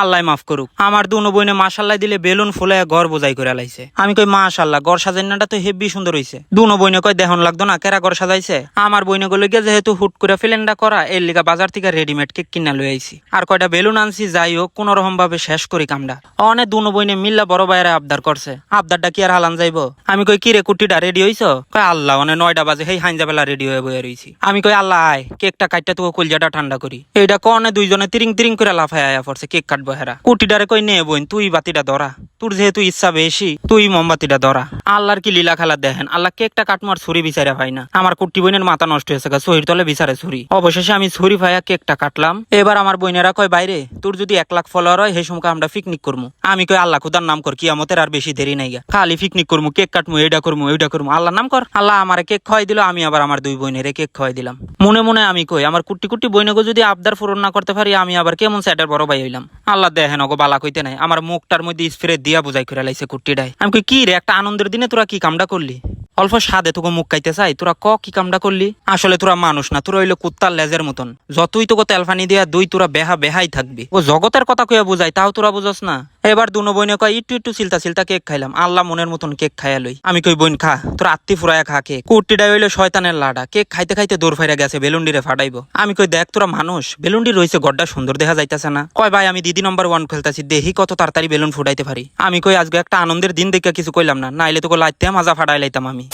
আল্লাহ মাফ করুক। আমার দুনো বইনে মাশাল্লাহ দিলে বেলুন ফুলে ঘর বোঝাই করে লাইছে। আমি কই মাশাল্লাহ, ঘর সাজাইনাটা তো হেব্বি সুন্দর হইছে। দুনো বইনে কয় দেহন লাগতো না কেরা ঘর সাজাইছে। আমার বইনে গুলো গিয়ে যেহেতু হুট করে ফিলেন্ডা করা, এর লিগা বাজার থেকে রেডিমেড কেক কিনা লই আইছি। আর কয়টা বেলুন আনছি, যাই হোক কোন রকম ভাবে শেষ করি কামটা। অনেক দুনো বইনে মিল্লা বড় ভাইয়েরা আবদার করছে, আবদারটা কি আর হালান যাইবো। আমি কই কি রে কুটিটা রেডি হইছো? কয় আল্লাহ, অনেক 9টা বাজে হেই হাইনজা বেলা রেডি হয়ে বইয়া রইছি। আমি কই আল্লাহ আয়, কেকটা কাটটা তোকে কলজাটা ঠান্ডা করি। এইটা কনে দুইজনে তিরিং তিরিং করে লাফায় আয়া পড়ছে কেক কাটবো হেরা। কুটিটারে কই নে বোন, তুই বাতিটা ধরা, তোর যেহেতু ইচ্ছা বেশি তুই মোমবাতিটা ধরা। আল্লাহর কি লীলা খেলা দেখেন, আল্লাহ কেকটা কাটমার ছুরি বিচারে পাই না। আমার কুটি বোনের মাথা নষ্ট হয়েছে গা, ছুরির তলে বিচারে ছুরি। অবশেষে আমি ছুরি ভাইয়া কেকটা কাটলাম। এবার আমার বোনেরা কয় বাইরে তোর যদি 1 লাখ ফলোয়ার হয় সেই সময় আমরা পিকনিক করবো। আমি কই আল্লাহ খুদার নাম কর, কিয়ামতের আর বেশি দেরি নাই গা, খালি পিকনিক করবো, কেক কাটবো, এইটা করবো ওইটা করবো, আল্লাহ নাম কর। আল্লাহ আমার কেক খাওয়াই দিল, আমি আবার আমার 2 বোনের কেক খাওয়াই দিলাম। মনে মনে আমি কই আমার কুটি কুটি বইনগো যদি আবদার পূরণ না করতে পারি, আমি আবার কেমন সাইডের বড় ভাই হইলাম। আল্লাহ দেখেন ওগো বালা কইতে নাই, আমার মুখটার মধ্যে স্প্রে দিয়া বুঝাই করে লাইছে কুটিটাই। আমি কই কি রে, একটা আনন্দের দিনে তোরা কি কামটা করলি? অল্প স্বাদে তোকে মুখ খাইতে চাই, তোরা কি কামটা করলি? আসলে তোরা মানুষ না, তোরা হইলো কুত্তার লেজের মতন। যতই তোকে তেলফানি দিয়া দুই তোরা বেহাই থাকবি। ও জগতের কথা কইয়া বুঝাই, তাও তোরা বুঝস না। এবার দুনো বইনে কয় একটু চিলতা চিলতা কেক খাইলাম। আল্লাহ মনের মতন কেক খাইয়া লই। আমি কই বোন খা, তোর আত্মি ফুরায়া খা কেক। কুটিটা হইলো শয়তানের লাডা, কেক খাইতে খাইতে দৌড় ফাইরা গেছে, বেলুন্ডিরে ফাটাইবো। আমি কই দেখ তোরা মানুষ, বেলুন্ডি রইছে গড্ডা সুন্দর দেখা যাইতাছে না। কয় ভাই আমি দিদি নম্বর 1 খেলতাছি, দেখি কত তাড়াতাড়ি বেলুন ফুটাইতে পারি। আমি কই আজকে একটা আনন্দের দিন দেখে কিছু কইলাম না, নাইলে তোকে লাইতে মাজা ফাটাই লাইতাম আমি।